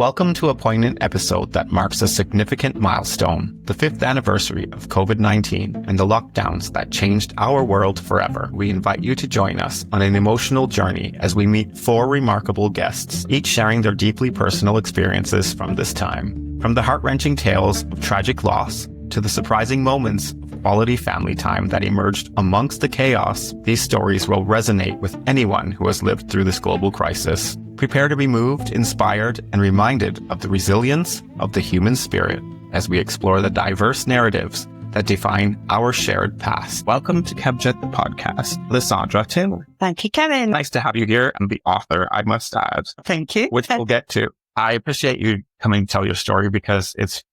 Welcome to a poignant episode that marks a significant milestone, the 5th anniversary of COVID-19 and the lockdowns that changed our world forever. We invite you to join us on an emotional journey as we meet 4 remarkable guests, each sharing their deeply personal experiences from this time. From the heart-wrenching tales of tragic loss to the surprising moments of quality family time that emerged amongst the chaos, these stories will resonate with anyone who has lived through this global crisis. Prepare to be moved, inspired, and reminded of the resilience of the human spirit as we explore the diverse narratives that define our shared past. Welcome to Kebjet, the podcast, Lysandra Taylor. Thank you, Kevin. Nice to have you here, and the author, I must add. Thank you. Which we'll get to. I appreciate you coming to tell your story because it's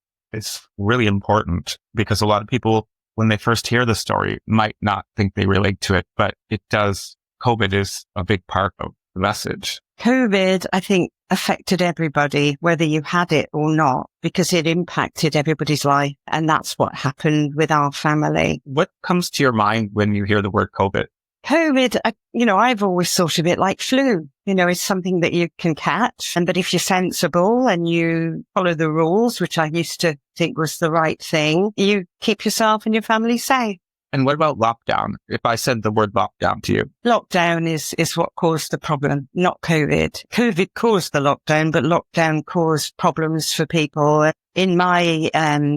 really important, because a lot of people, when they first hear the story, might not think they relate to it, but it does. COVID is a big part of the message. COVID, I think, affected everybody, whether you had it or not, because it impacted everybody's life. And that's what happened with our family. What comes to your mind when you hear the word COVID? COVID, I've always thought of it like flu. It's something that you can catch. But if you're sensible and you follow the rules, which I used to think was the right thing, you keep yourself and your family safe. And what about lockdown? If I said the word lockdown to you? Lockdown is what caused the problem, not COVID. COVID caused the lockdown, but lockdown caused problems for people. In my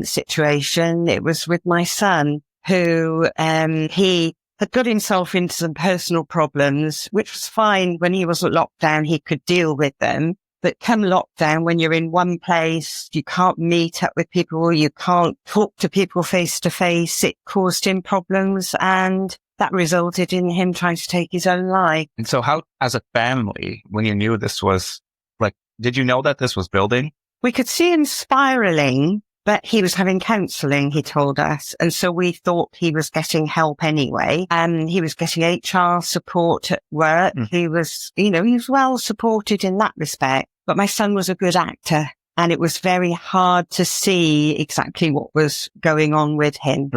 situation, it was with my son, who he had got himself into some personal problems, which was fine. When he wasn't locked down, he could deal with them. But come lockdown, when you're in one place, you can't meet up with people, you can't talk to people face to face. It caused him problems, and that resulted in him trying to take his own life. And so how, as a family, when you knew this was, did you know that this was building? We could see him spiraling, but he was having counselling, he told us. And so we thought he was getting help anyway. And he was getting HR support at work. He was well supported in that respect. But my son was a good actor, and it was very hard to see exactly what was going on with him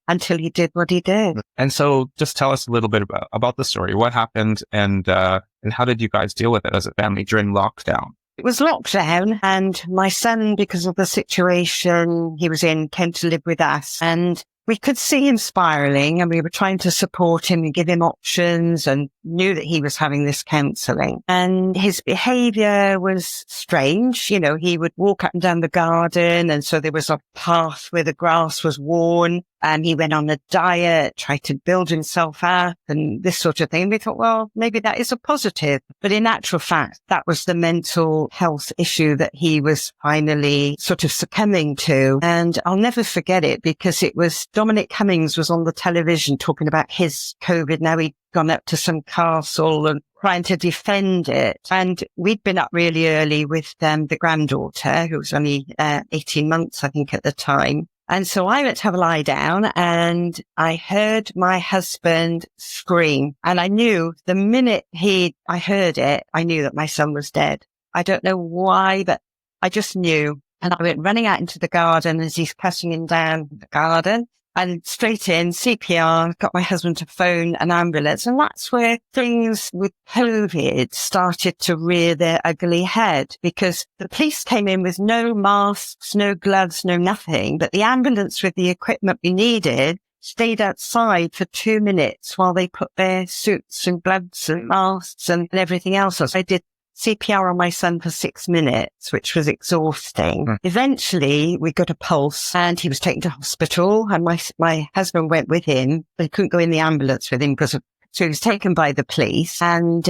until he did what he did. And so just tell us a little bit about the story. What happened, and how did you guys deal with it as a family during lockdown? It was lockdown, and my son, because of the situation he was in, came to live with us, and we could see him spiraling, and we were trying to support him and give him options, and knew that he was having this counselling. And his behaviour was strange. He would walk up and down the garden, and so there was a path where the grass was worn, and he went on a diet, tried to build himself up and this sort of thing. We thought, well, maybe that is a positive. But in actual fact, that was the mental health issue that he was finally sort of succumbing to. And I'll never forget it, because it was Dominic Cummings was on the television talking about his COVID. Now he'd gone up to some castle and trying to defend it. And we'd been up really early with the granddaughter, who was only 18 months, I think, at the time. And so I went to have a lie down, and I heard my husband scream. And I knew the minute I heard it, I knew that my son was dead. I don't know why, but I just knew. And I went running out into the garden as he's cutting him down the garden. And straight in, CPR, got my husband to phone an ambulance. And that's where things with COVID started to rear their ugly head, because the police came in with no masks, no gloves, no nothing. But the ambulance with the equipment we needed stayed outside for 2 minutes while they put their suits and gloves and masks and everything else on. So I did CPR on my son for 6 minutes, which was exhausting. Eventually, we got a pulse, and he was taken to hospital, and my husband went with him. They couldn't go in the ambulance with him so he was taken by the police, and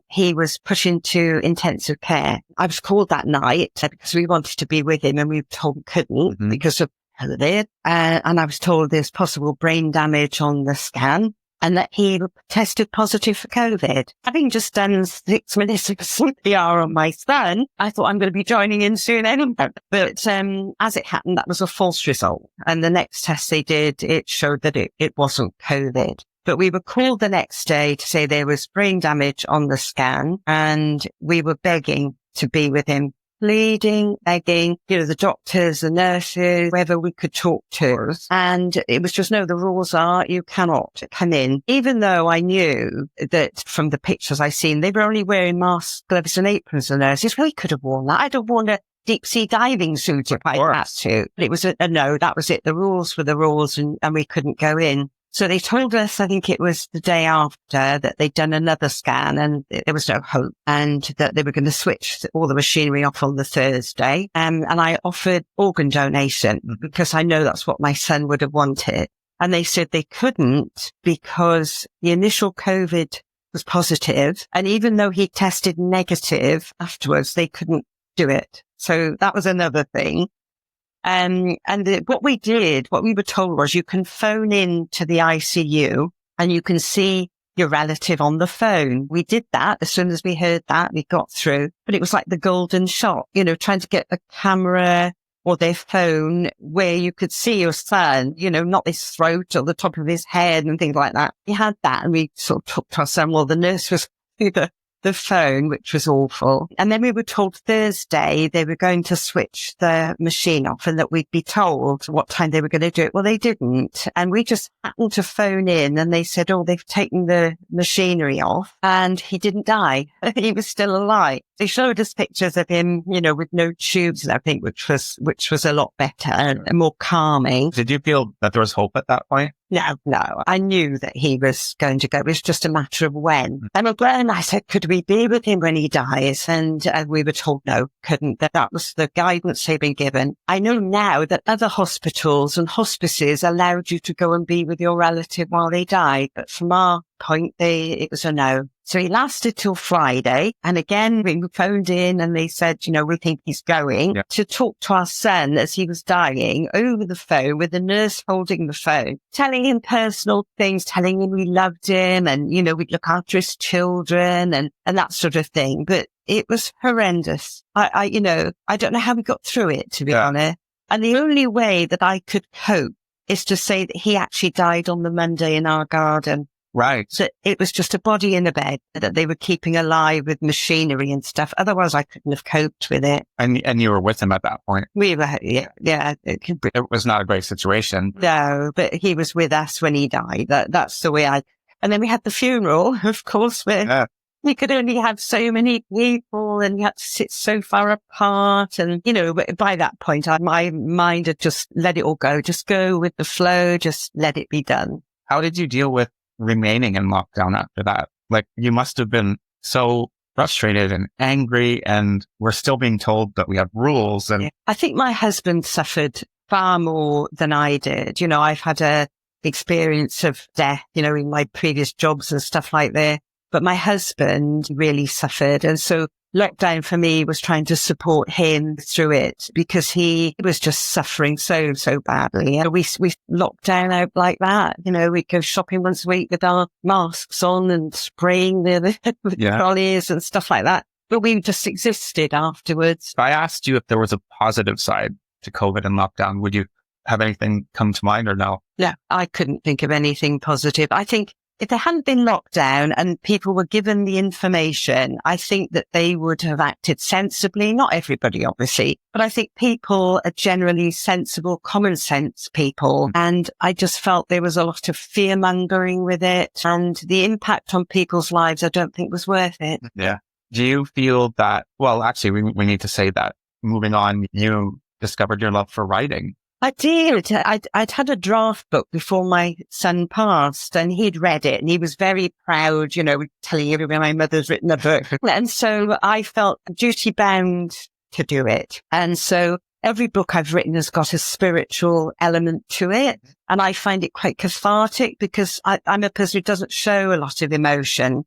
he was put into intensive care. I was called that night because we wanted to be with him, and we were told we couldn't because of COVID. And I was told there's possible brain damage on the scan, and that he tested positive for COVID. Having just done 6 minutes of CPR on my son, I thought I'm going to be joining in soon anyway. But as it happened, that was a false result. And the next test they did, it showed that it wasn't COVID. But we were called the next day to say there was brain damage on the scan, and we were begging to be with him bleeding, begging, the doctors, the nurses, whoever we could talk to. And it was just, no, the rules are you cannot come in. Even though I knew that from the pictures I seen, they were only wearing masks, gloves and aprons, the nurses. Well, he could have worn that. I'd have worn a deep sea diving suit if I had to. But it was a no, that was it. The rules were the rules and we couldn't go in. So they told us, I think it was the day after, that they'd done another scan and there was no hope and that they were going to switch all the machinery off on the Thursday. And I offered organ donation because I know that's what my son would have wanted. And they said they couldn't because the initial COVID was positive. And even though he tested negative afterwards, they couldn't do it. So that was another thing. What we were told was you can phone in to the ICU and you can see your relative on the phone. We did that. As soon as we heard that, we got through, but it was like the golden shot, trying to get a camera or their phone where you could see your son, not his throat or the top of his head and things like that. We had that and we sort of talked to our son. Well, the nurse was the phone, which was awful. And then we were told Thursday they were going to switch the machine off and that we'd be told what time they were going to do it. Well, they didn't. And we just happened to phone in and they said, oh, they've taken the machinery off and he didn't die. He was still alive. They showed us pictures of him, with no tubes, I think, which was a lot better and more calming. Did you feel that there was hope at that point? No. I knew that he was going to go. It was just a matter of when. And again, I said, could we be with him when he dies? And we were told no, couldn't. That was the guidance they'd been given. I know now that other hospitals and hospices allowed you to go and be with your relative while they died. But from our point, it was a no. So he lasted till Friday. And again, we phoned in and they said, we think he's going to talk to our son as he was dying over the phone with the nurse holding the phone, telling him personal things, telling him we loved him and, we'd look after his children and that sort of thing. But it was horrendous. I don't know how we got through it, to be honest. And the only way that I could cope is to say that he actually died on the Monday in our garden. Right. So it was just a body in a bed that they were keeping alive with machinery and stuff. Otherwise, I couldn't have coped with it. And you were with him at that point? We were, yeah. It was not a great situation. No, but he was with us when he died. That's the way and then we had the funeral, of course, where you could only have so many people and you had to sit so far apart. And, by that point, my mind had just let it all go. Just go with the flow. Just let it be done. How did you deal with remaining in lockdown after that? Like, you must have been so frustrated and angry, and we're still being told that we have rules. And I think my husband suffered far more than I did. I've had a experience of death, in my previous jobs and stuff like that. But my husband really suffered. And so lockdown for me was trying to support him through it because he was just suffering so badly. And we locked down out like that. We'd go shopping once a week with our masks on and spraying the trolleys and stuff like that. But we just existed afterwards. If I asked you if there was a positive side to COVID and lockdown, would you have anything come to mind or no? No, I couldn't think of anything positive. I think if there hadn't been lockdown and people were given the information, I think that they would have acted sensibly. Not everybody, obviously, but I think people are generally sensible, common sense people. And I just felt there was a lot of fear mongering with it, and the impact on people's lives, I don't think was worth it. Yeah. Do you feel that, well, actually, we need to say that moving on, you discovered your love for writing. I did. I'd had a draft book before my son passed and he'd read it and he was very proud, telling everyone my mother's written a book. And so I felt duty bound to do it. And so every book I've written has got a spiritual element to it. And I find it quite cathartic because I'm a person who doesn't show a lot of emotion.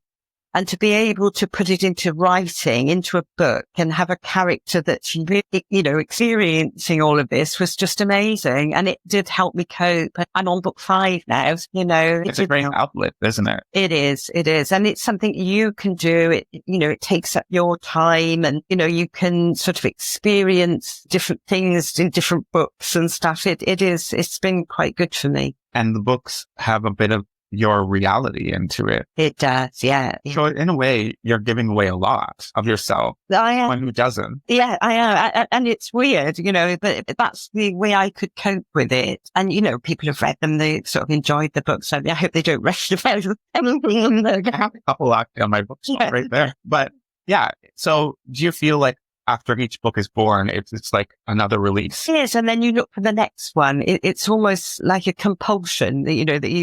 And to be able to put it into writing, into a book, and have a character that's really, experiencing all of this was just amazing. And it did help me cope. I'm on book 5 now, It's a great outlet, isn't it? It is. And it's something you can do. It takes up your time and, you can sort of experience different things in different books and stuff. It's been quite good for me. And the books have a bit of your reality into it. It does, yeah. So in a way, you're giving away a lot of yourself. I am. One who doesn't. Yeah, I am. And it's weird, but that's the way I could cope with it. And, people have read them. They sort of enjoyed the books. I hope they don't rush to everything in there. I have a couple actually on my bookshelf right there. But yeah, so do you feel like after each book is born, it's like another release? Yes, and then you look for the next one. It's almost like a compulsion that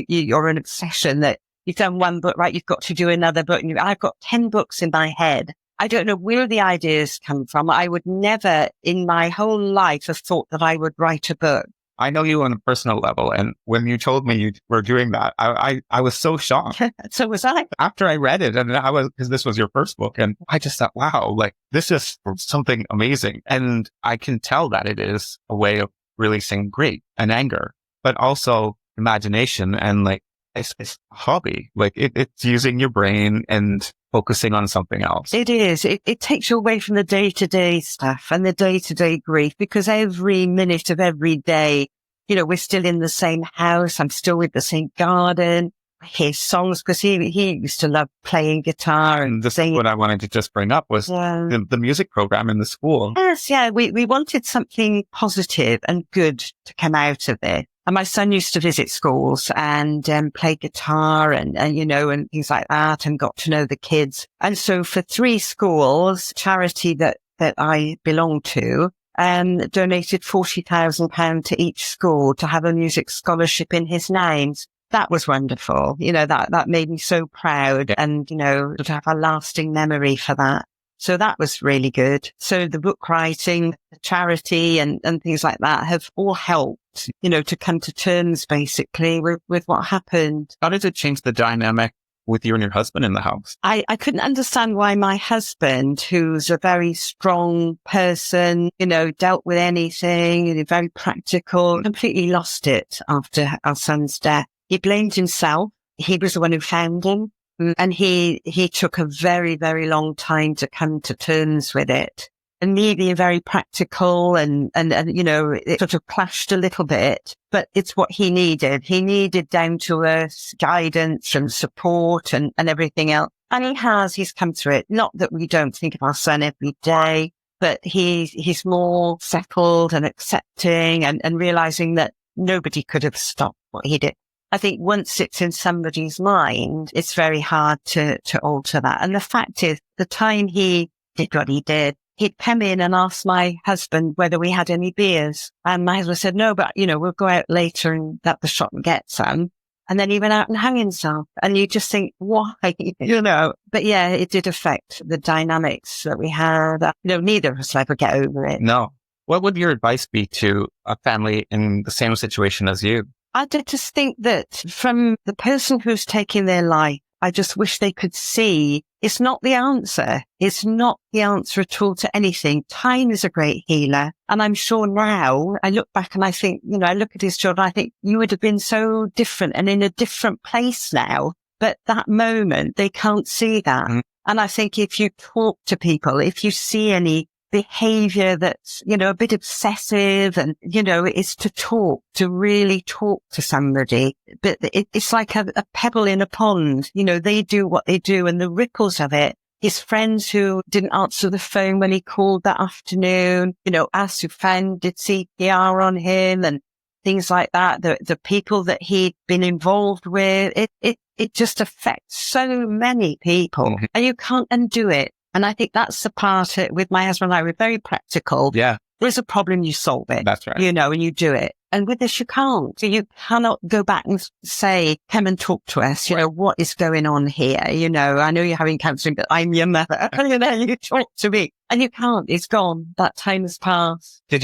you're an obsession that you've done one book, right? You've got to do another book. And I've got 10 books in my head. I don't know where the ideas come from. I would never in my whole life have thought that I would write a book. I know you on a personal level. And when you told me you were doing that, I was so shocked. So was I. After I read it, and because this was your first book, and I just thought, wow, like this is something amazing. And I can tell that it is a way of releasing grief and anger, but also imagination and like it's a hobby. Like it's using your brain and focusing on something else. It is. It takes you away from the day-to-day stuff and the day-to-day grief, because every minute of every day, we're still in the same house. I'm still with the same garden. I hear songs because he used to love playing guitar and this singing. Is what I wanted to just bring up was the music program in the school. Yes, yeah. We wanted something positive and good to come out of it. And my son used to visit schools and play guitar and things like that, and got to know the kids. And so for 3 schools, charity that I belong to, donated £40,000 to each school to have a music scholarship in his name. That was wonderful. That made me so proud, and, to have a lasting memory for that. So that was really good. So the book writing, the charity and things like that have all helped, to come to terms basically with what happened. How did it change the dynamic with you and your husband in the house? I couldn't understand why my husband, who's a very strong person, dealt with anything, very practical, completely lost it after our son's death. He blamed himself. He was the one who found him. And he took a very, very long time to come to terms with it. And me being very practical and it sort of clashed a little bit, but it's what he needed. He needed down to earth guidance and support and everything else. And he's come through it. Not that we don't think of our son every day, but he's more settled and accepting and realizing that nobody could have stopped what he did. I think once it's in somebody's mind, it's very hard to alter that. And the fact is, the time he did what he did, he'd come in and ask my husband whether we had any beers. And my husband said, no, but, we'll go out later and at the shop and get some. And then he went out and hung himself. And you just think, why? But yeah, it did affect the dynamics that we had. Neither of us will ever get over it. No. What would your advice be to a family in the same situation as you? I just think that from the person who's taking their life, I just wish they could see it's not the answer. It's not the answer at all to anything. Time is a great healer. And I'm sure now I look back and I think, I look at his children, I think you would have been so different and in a different place now. But that moment, they can't see that. And I think if you talk to people, if you see any behavior that's, a bit obsessive and, is to really talk to somebody. But it's like a pebble in a pond. They do what they do and the ripples of it. His friends who didn't answer the phone when he called that afternoon, us who did CPR on him and things like that. The people that he'd been involved with, it just affects so many people and you can't undo it. And I think that's the part with my husband and I, we're very practical. Yeah. There's a problem, you solve it. That's right. And you do it. And with this, you can't. So you cannot go back and say, come and talk to us. What is going on here? I know you're having counseling, but I'm your mother. You talk to me. And you can't. It's gone. That time has passed. Did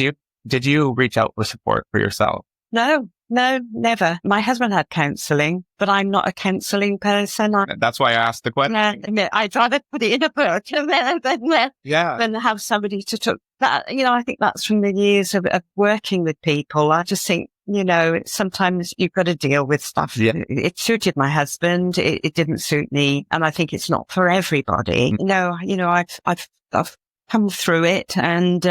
you reach out for support for yourself? No, never. My husband had counselling, but I'm not a counselling person. That's why I asked the question. I'd rather put it in a book than have somebody to talk. That, I think that's from the years of working with people. I just think, sometimes you've got to deal with stuff. Yeah. It suited my husband. It didn't suit me. And I think it's not for everybody. I've come through it and,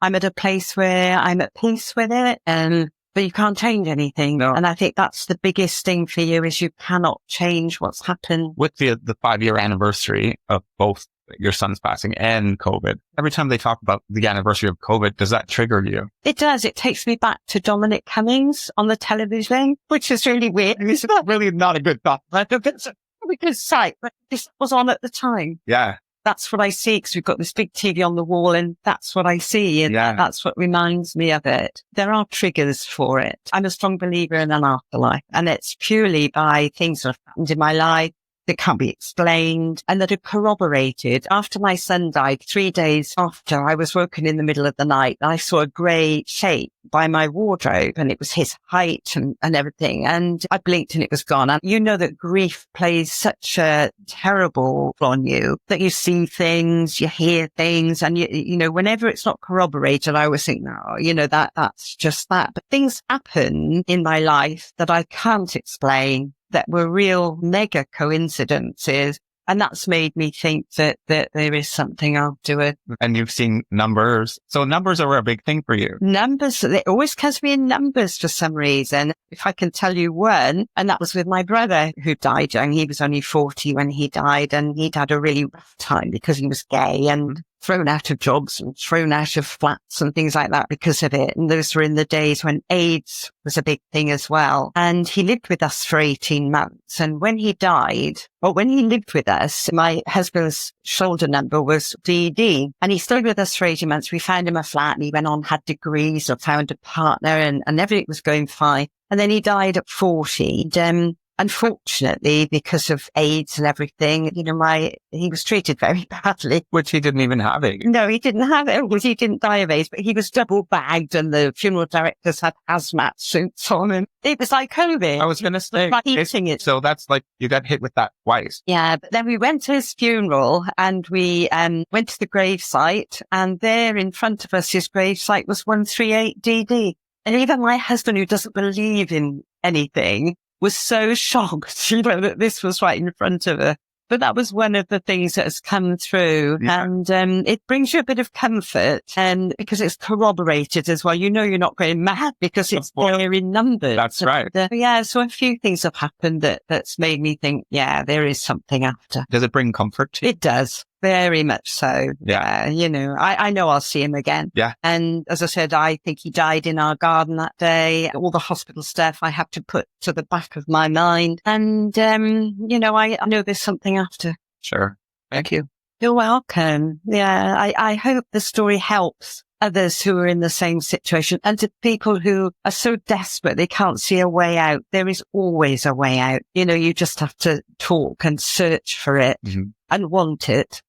I'm at a place where I'm at peace with it. And but you can't change anything. No. And I think that's the biggest thing for you is you cannot change what's happened. With the 5-year anniversary of both your son's passing and COVID, every time they talk about the anniversary of COVID, does that trigger you? It does. It takes me back to Dominic Cummings on the television, which is really weird. It's really not a good thought. It's a good sight, but this was on at the time. Yeah. That's what I see because we've got this big TV on the wall and that's what I see. And that's what reminds me of it. There are triggers for it. I'm a strong believer in an afterlife, and it's purely by things that have happened in my life that can't be explained and that are corroborated. After my son died, 3 days after, I was woken in the middle of the night and I saw a grey shape by my wardrobe, and it was his height and everything. And I blinked and it was gone. And you know that grief plays such a terrible on you that you see things, you hear things, and you know, whenever it's not corroborated, I always think, no, you know, that's just that. But things happen in my life that I can't explain, that were real mega coincidences. And that's made me think that there is something after it. And you've seen numbers. So numbers are a big thing for you. Numbers, it always comes me in numbers for some reason. If I can tell you one, and that was with my brother who died young. He was only 40 when he died, and he'd had a really rough time because he was gay and thrown out of jobs and thrown out of flats and things like that because of it. And those were in the days when AIDS was a big thing as well. And he lived with us for 18 months. And when he died, or when he lived with us, my husband's shoulder number was DD. And he stayed with us for 18 months. We found him a flat and he went on, had degrees, or found a partner, and everything was going fine. And then he died at 40. And unfortunately, because of AIDS and everything, you know, he was treated very badly. Which he didn't even have AIDS. No, he didn't have it because he didn't die of AIDS, but he was double bagged and the funeral directors had hazmat suits on him. It was like COVID. I was going to say, eating it. So that's like, you got hit with that twice. Yeah, but then we went to his funeral and we went to the gravesite, and there in front of us, his gravesite was 138 DD. And even my husband, who doesn't believe in anything, was so shocked, you know, that this was right in front of her. But that was one of the things that has come through. Yeah. And it brings you a bit of comfort, and because it's corroborated as well. You know you're not going mad because it's there in numbers. That's right. Yeah, so a few things have happened that's made me think, yeah, there is something after. Does it bring comfort to you? It does. Very much so. Yeah. You know, I know I'll see him again. Yeah. And as I said, I think he died in our garden that day. All the hospital stuff I have to put to the back of my mind. And, you know, I know there's something after. Sure. Thank you. You're welcome. Yeah. I hope the story helps others who are in the same situation, and to people who are so desperate they can't see a way out. There is always a way out. You know, you just have to talk and search for it. Mm-hmm. And want it.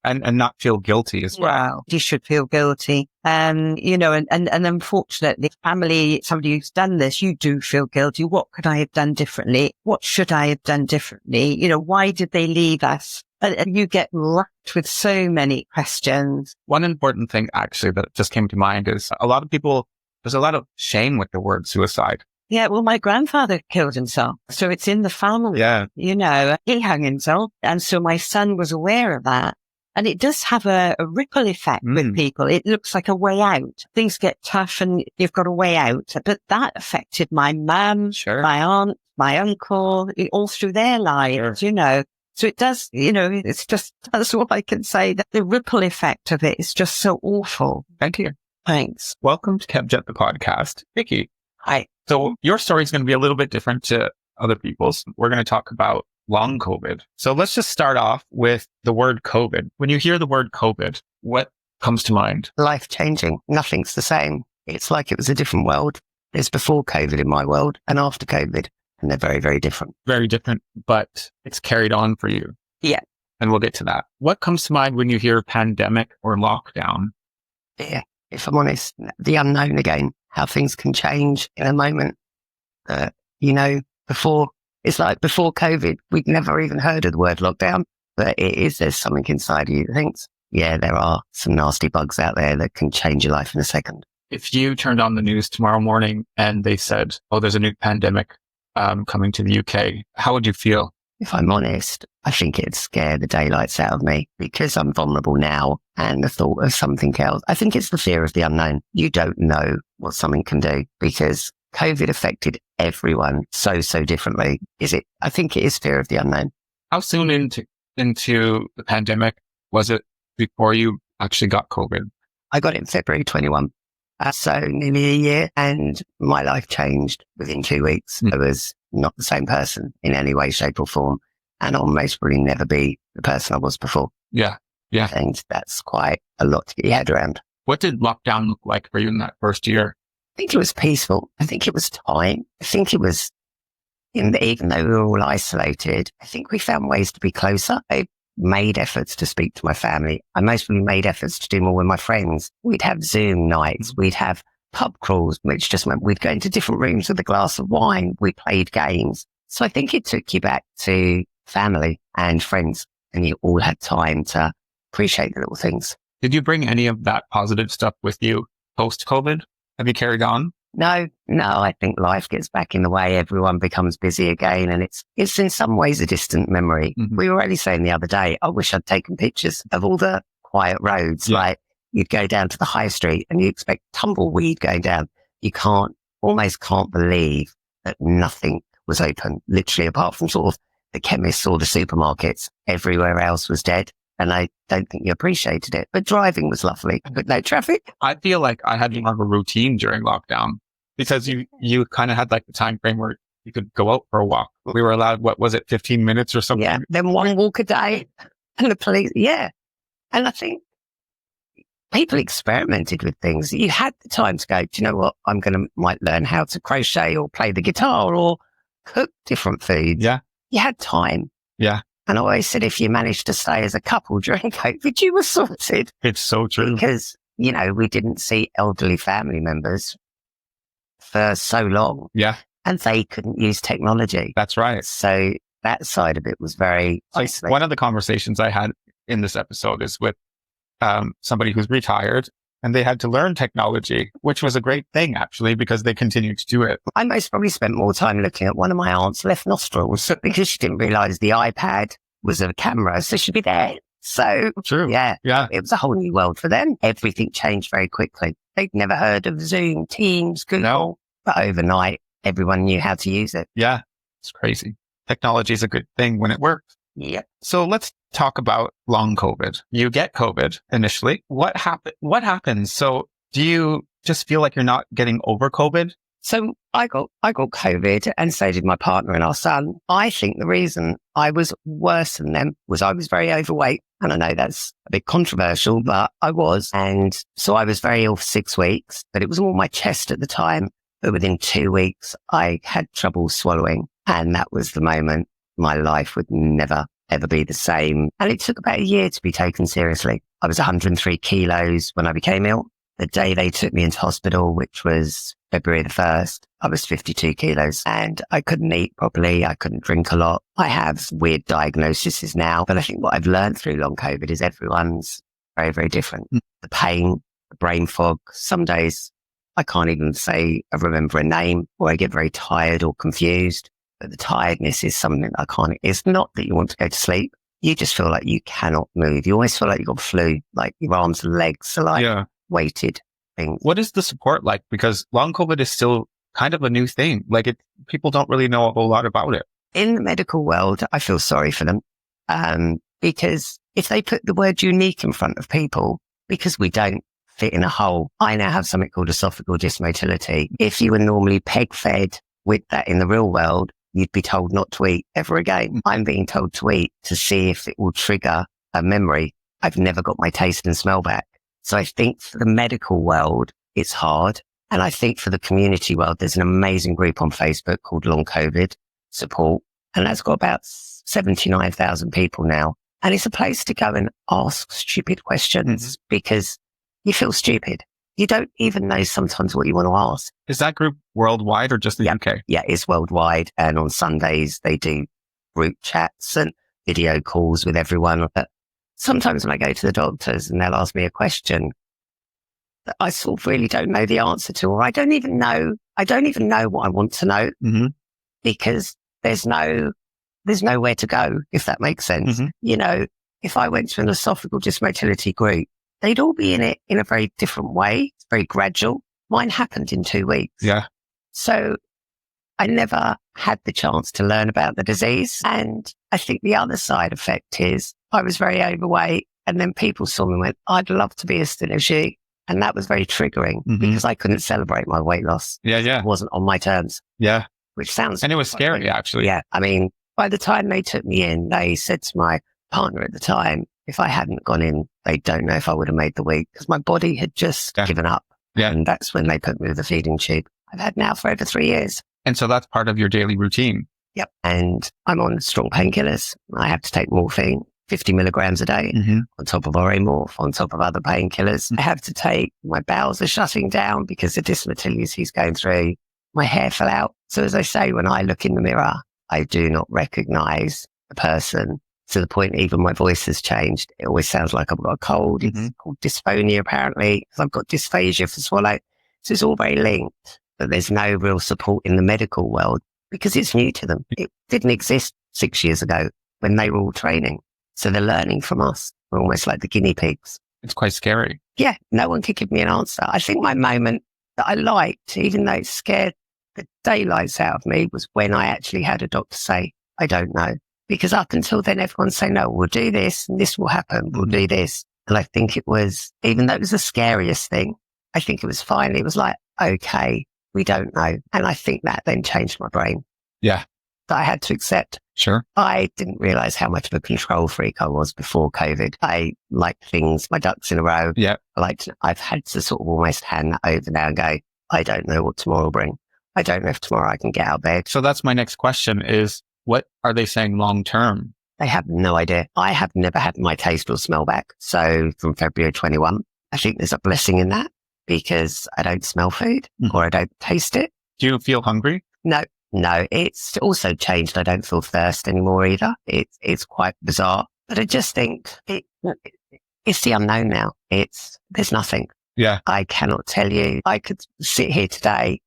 And not feel guilty as well. Well, you should feel guilty. You know, and unfortunately, family, somebody who's done this, you do feel guilty. What could I have done differently? What should I have done differently? You know, why did they leave us? And you get racked with so many questions. One important thing actually that just came to mind is a lot of people, there's a lot of shame with the word suicide. Yeah, well, my grandfather killed himself. So it's in the family. Yeah. You know, he hung himself. And so my son was aware of that. And it does have a ripple effect with people. It looks like a way out. Things get tough and you've got a way out. But that affected my mum, sure, my aunt, my uncle, all through their lives, sure, you know. So it does, you know, it's just, that's all I can say. That the ripple effect of it is just so awful. Thank you. Thanks. Welcome to KevJet, the podcast. Vicky. Hi. So your story is going to be a little bit different to other people's. We're going to talk about long COVID. So let's just start off with the word COVID. When you hear the word COVID, what comes to mind? Life-changing. Nothing's the same. It's like it was a different world. There's before COVID in my world and after COVID, and they're very, very different. Very different, but it's carried on for you. Yeah. And we'll get to that. What comes to mind when you hear pandemic or lockdown? Yeah. If I'm honest, the unknown again. How things can change in a moment. You know, it's like before COVID, we'd never even heard of the word lockdown, but there's something inside of you that thinks, yeah, there are some nasty bugs out there that can change your life in a second. If you turned on the news tomorrow morning and they said, oh, there's a new pandemic coming to the UK, how would you feel? If I'm honest, I think it'd scare the daylights out of me because I'm vulnerable now, and the thought of something else. I think it's the fear of the unknown. You don't know what something can do because COVID affected everyone so differently. I think it is fear of the unknown. How soon into the pandemic was it before you actually got COVID? I got it in February 21. So nearly a year, and my life changed within 2 weeks. I was not the same person in any way, shape or form, and I'll most probably never be the person I was before. Yeah. And that's quite a lot to get your head around. What did lockdown look like for you in that first year? I think it was peaceful. I think it was time. I think it was, even though we were all isolated, I think we found ways to be closer. I made efforts to speak to my family. I mostly made efforts to do more with my friends. We'd have Zoom nights. We'd have pub crawls, which just meant we'd go into different rooms with a glass of wine. We played games. So I think it took you back to family and friends, and you all had time to appreciate the little things. Did you bring any of that positive stuff with you post-COVID? Have you carried on? No, I think life gets back in the way. Everyone becomes busy again, and it's in some ways a distant memory. Mm-hmm. We were only saying the other day, I wish I'd taken pictures of all the quiet roads. Yeah. Like you'd go down to the high street and you expect tumbleweed going down. You almost can't believe that nothing was open, literally apart from sort of the chemists or the supermarkets. Everywhere else was dead. And I don't think you appreciated it. But driving was lovely, but no traffic. I feel like I had more of a routine during lockdown because you kind of had like the time frame where you could go out for a walk. We were allowed, 15 minutes or something? Yeah, then one walk a day. And the police, yeah. And I think people experimented with things. You had the time to go, do you know what? Might learn how to crochet or play the guitar or cook different foods. Yeah. You had time. Yeah. And I always said, if you managed to stay as a couple during COVID, you were sorted. It's so true. Because, we didn't see elderly family members for so long. Yeah. And they couldn't use technology. That's right. So that side of it was very isolating. One of the conversations I had in this episode is with somebody who's retired, and they had to learn technology, which was a great thing, actually, because they continued to do it. I most probably spent more time looking at one of my aunt's left nostrils because she didn't realize the iPad was a camera, so she'd be there. So, true. Yeah, it was a whole new world for them. Everything changed very quickly. They'd never heard of Zoom, Teams, Google, but overnight, everyone knew how to use it. Yeah, it's crazy. Technology is a good thing when it works. Yep. So let's talk about long COVID. You get COVID initially. What happens? So do you just feel like you're not getting over COVID? So I got COVID, and so did my partner and our son. I think the reason I was worse than them was I was very overweight. And I know that's a bit controversial, but I was. And so I was very ill for 6 weeks, but it was all my chest at the time. But within 2 weeks, I had trouble swallowing. And that was the moment my life would never, ever be the same. And it took about a year to be taken seriously. I was 103 kilos when I became ill. The day they took me into hospital, which was February the 1st, I was 52 kilos and I couldn't eat properly. I couldn't drink a lot. I have weird diagnoses now, but I think what I've learned through long COVID is everyone's very, very different. The pain, the brain fog. Some days I can't even say I remember a name, or I get very tired or confused. But the tiredness is something I can't. It's not that you want to go to sleep. You just feel like you cannot move. You always feel like you've got flu, like your arms and legs are like weighted things. What is the support like? Because long COVID is still kind of a new thing. Like people don't really know a whole lot about it. In the medical world, I feel sorry for them. Because if they put the word unique in front of people, because we don't fit in a hole. I now have something called esophageal dysmotility. If you were normally peg fed with that in the real world, you'd be told not to eat ever again. I'm being told to eat to see if it will trigger a memory. I've never got my taste and smell back. So I think for the medical world, it's hard. And I think for the community world, there's an amazing group on Facebook called Long COVID Support. And that's got about 79,000 people now. And it's a place to go and ask stupid questions because you feel stupid. You don't even know sometimes what you want to ask. Is that group worldwide or just the UK? Yeah, it's worldwide. And on Sundays, they do group chats and video calls with everyone. But sometimes when I go to the doctors and they'll ask me a question that I sort of really don't know the answer to, or I don't even know what I want to know because there's nowhere to go, if that makes sense. You know, if I went to an esophageal dysmotility group, they'd all be in it in a very different way. It's very gradual. Mine happened in 2 weeks. Yeah. So I never had the chance to learn about the disease. And I think the other side effect is I was very overweight, and then people saw me and went, I'd love to be as thin as you. And that was very triggering because I couldn't celebrate my weight loss. Yeah. It wasn't on my terms. Yeah. Which sounds... And it was scary, actually. Yeah. I mean, by the time they took me in, they said to my partner at the time, if I hadn't gone in, they don't know if I would have made the week because my body had just given up. Yeah. And that's when they put me with the feeding tube. I've had now for over 3 years. And so that's part of your daily routine. Yep. And I'm on strong painkillers. I have to take morphine, 50 milligrams a day, on top of Oramorph, on top of other painkillers. I have to take, my bowels are shutting down because the dysmotility is going through. My hair fell out. So as I say, when I look in the mirror, I do not recognize the person, to the point even my voice has changed. It always sounds like I've got a cold. It's called dysphonia, apparently, because I've got dysphagia for swallow. So it's all very linked, but there's no real support in the medical world because it's new to them. It didn't exist 6 years ago when they were all training. So they're learning from us. We're almost like the guinea pigs. It's quite scary. Yeah, no one could give me an answer. I think my moment that I liked, even though it scared the daylights out of me, was when I actually had a doctor say, I don't know. Because up until then, everyone's saying, no, we'll do this and this will happen. We'll do this. And I think it was, even though it was the scariest thing, I think it was fine. It was like, okay, we don't know. And I think that then changed my brain. Yeah. That I had to accept. Sure. I didn't realize how much of a control freak I was before COVID. I like things, my ducks in a row. Yeah. I've had to sort of almost hand that over now and go, I don't know what tomorrow will bring. I don't know if tomorrow I can get out of bed. So that's my next question is, what are they saying long term? They have no idea. I have never had my taste or smell back. So from February 21, I think there's a blessing in that because I don't smell food or I don't taste it. Do you feel hungry? No, it's also changed. I don't feel thirst anymore either. It's quite bizarre, but I just think it's the unknown now. There's nothing. Yeah. I cannot tell you. I could sit here today.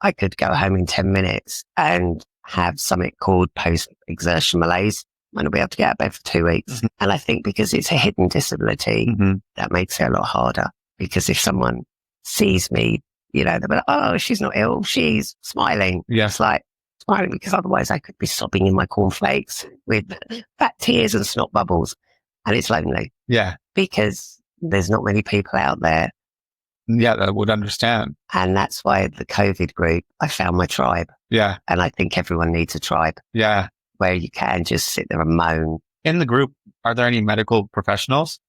I could go home in 10 minutes and have something called post-exertion malaise. And I'll be able to get out of bed for 2 weeks. And I think because it's a hidden disability, that makes it a lot harder. Because if someone sees me, they'll be like, oh, she's not ill. She's smiling. Yeah. It's like smiling because otherwise I could be sobbing in my cornflakes with fat tears and snot bubbles. And it's lonely. Yeah. Because there's not many people out there. Yeah, that would understand. And that's why the COVID group, I found my tribe. Yeah. And I think everyone needs a tribe. Yeah. Where you can just sit there and moan. In the group, are there any medical professionals?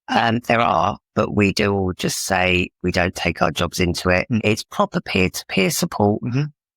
There are, but we do all just say we don't take our jobs into it. It's proper peer-to-peer support.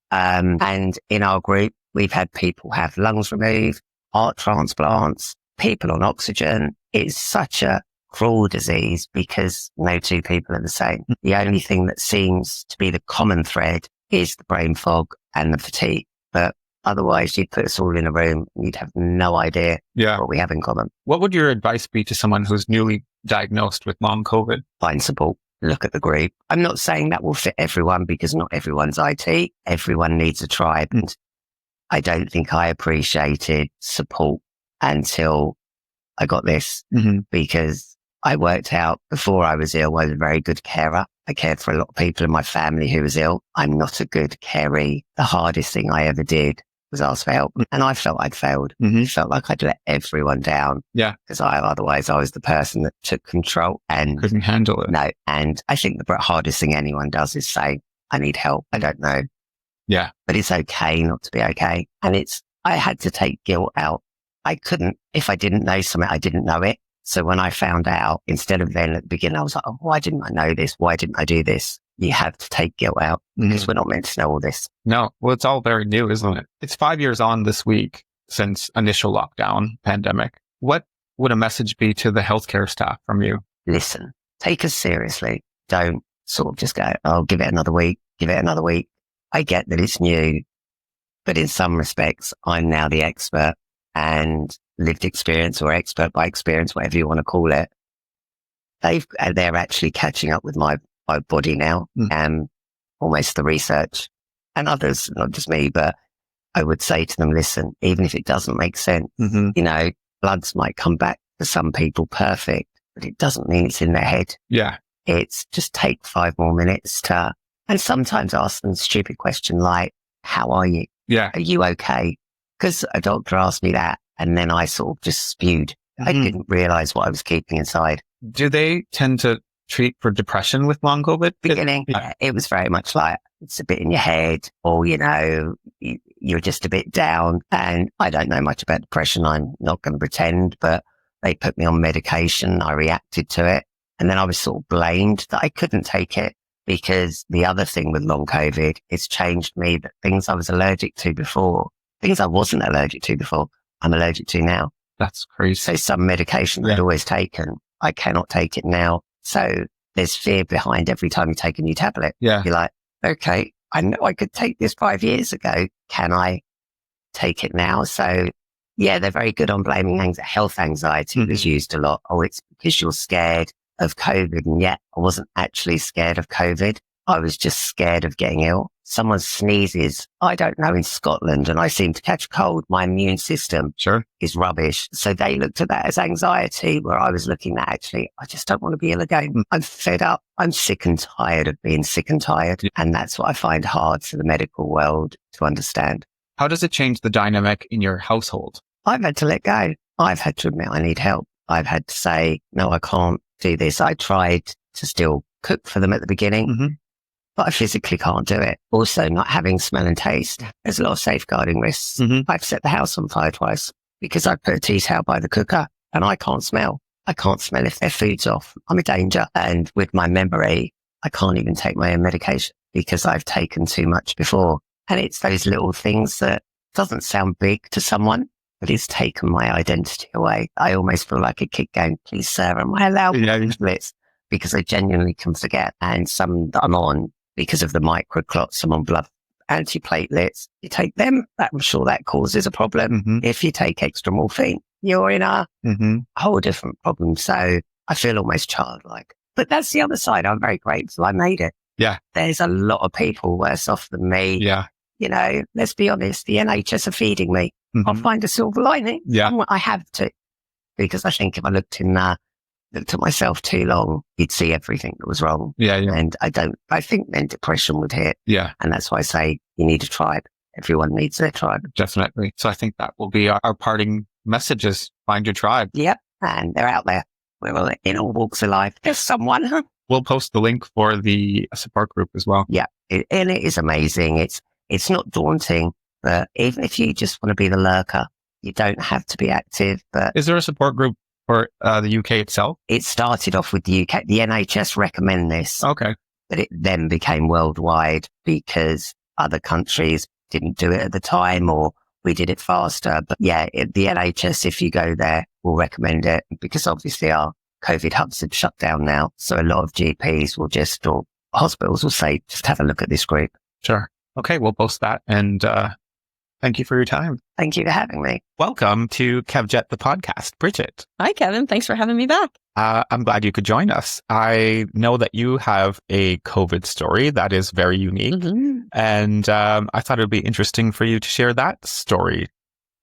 And in our group, we've had people have lungs removed, heart transplants, people on oxygen. It's such a cruel disease because no two people are the same. The only thing that seems to be the common thread is the brain fog and the fatigue. But otherwise, you'd put us all in a room and you'd have no idea what we have in common. What would your advice be to someone who's newly diagnosed with long COVID? Find support. Look at the group. I'm not saying that will fit everyone because not everyone's IT. Everyone needs a tribe. And I don't think I appreciated support until I got this because I worked out before I was ill, I was a very good carer. I cared for a lot of people in my family who was ill. I'm not a good caree. The hardest thing I ever did was ask for help. And I felt I'd failed. I felt like I'd let everyone down. Yeah. Because otherwise I was the person that took control and couldn't handle it. No. And I think the hardest thing anyone does is say, I need help. I don't know. Yeah. But it's okay not to be okay. And I had to take guilt out. I couldn't, if I didn't know something, I didn't know it. So when I found out, instead of then at the beginning, I was like, oh, why didn't I know this? Why didn't I do this? You have to take guilt out because we're not meant to know all this. No. Well, it's all very new, isn't it? It's 5 years on this week since initial lockdown pandemic. What would a message be to the healthcare staff from you? Listen, take us seriously. Don't sort of just go, oh, give it another week. Give it another week. I get that it's new, but in some respects, I'm now the expert and lived experience or expert by experience, whatever you want to call it. They're actually catching up with my body now and almost the research and others, not just me, but I would say to them, listen, even if it doesn't make sense, bloods might come back for some people perfect, but it doesn't mean it's in their head. Yeah. It's just take 5 more minutes to And sometimes ask them a stupid question like, how are you? Yeah. Are you okay? Because a doctor asked me that and then I sort of just spewed. I didn't realize what I was keeping inside. Do they tend to treat for depression with long COVID? Beginning, it was very much like, it's a bit in your head, or, you're just a bit down. And I don't know much about depression. I'm not going to pretend, but they put me on medication. I reacted to it. And then I was sort of blamed that I couldn't take it, because the other thing with long COVID, it's changed me, that things I was allergic to before, things I wasn't allergic to before, I'm allergic to now. That's crazy. So some medication I'd always taken, I cannot take it now. So there's fear behind every time you take a new tablet. Yeah. You're like, okay, I know I could take this 5 years ago. Can I take it now? So yeah, they're very good on blaming health anxiety was used a lot. Oh, it's because you're scared of COVID. And yet I wasn't actually scared of COVID. I was just scared of getting ill. Someone sneezes, I don't know, in Scotland, and I seem to catch a cold. My immune system is rubbish. So they looked at that as anxiety, where I was looking at, actually, I just don't want to be ill again. I'm fed up. I'm sick and tired of being sick and tired. And that's what I find hard for the medical world to understand. How does it change the dynamic in your household? I've had to let go. I've had to admit I need help. I've had to say, no, I can't do this. I tried to still cook for them at the beginning, but I physically can't do it. Also, not having smell and taste. There's a lot of safeguarding risks. I've set the house on fire twice because I put a tea towel by the cooker and I can't smell. I can't smell if their food's off. I'm a danger. And with my memory, I can't even take my own medication because I've taken too much before. And it's those little things that doesn't sound big to someone, but it's taken my identity away. I almost feel like a kid going, please, sir, am I allowed tablets? Because I genuinely can forget. And some that I'm on, because of the microclots, I'm on blood antiplatelets. You take them, I'm sure that causes a problem. If you take extra morphine, you're in a whole different problem. So I feel almost childlike. But that's the other side. I'm very grateful I made it. Yeah. There's a lot of people worse off than me. Yeah. Let's be honest, the NHS are feeding me. I'll find a silver lining. Yeah. I have to. Because I think if I looked at myself too long, you'd see everything that was wrong. Yeah. And I think then depression would hit. Yeah. And that's why I say you need a tribe. Everyone needs their tribe. Definitely. So I think that will be our parting messages. Find your tribe. Yep. And they're out there. We're all in all walks of life. There's someone. We'll post the link for the support group as well. Yeah. And it is amazing. It's not daunting, but even if you just want to be the lurker, you don't have to be active. But is there a support group for the UK itself? It started off with the UK. The NHS recommend this. Okay. But it then became worldwide because other countries didn't do it at the time, or we did it faster. But yeah, the NHS, if you go there, will recommend it because obviously our COVID hubs have shut down now. So a lot of GPs or hospitals will say, just have a look at this group. Sure. Okay, we'll post that. And thank you for your time. Thank you for having me. Welcome to KevJet, the podcast. Bridget. Hi, Kevin. Thanks for having me back. I'm glad you could join us. I know that you have a COVID story that is very unique. And I thought it would be interesting for you to share that story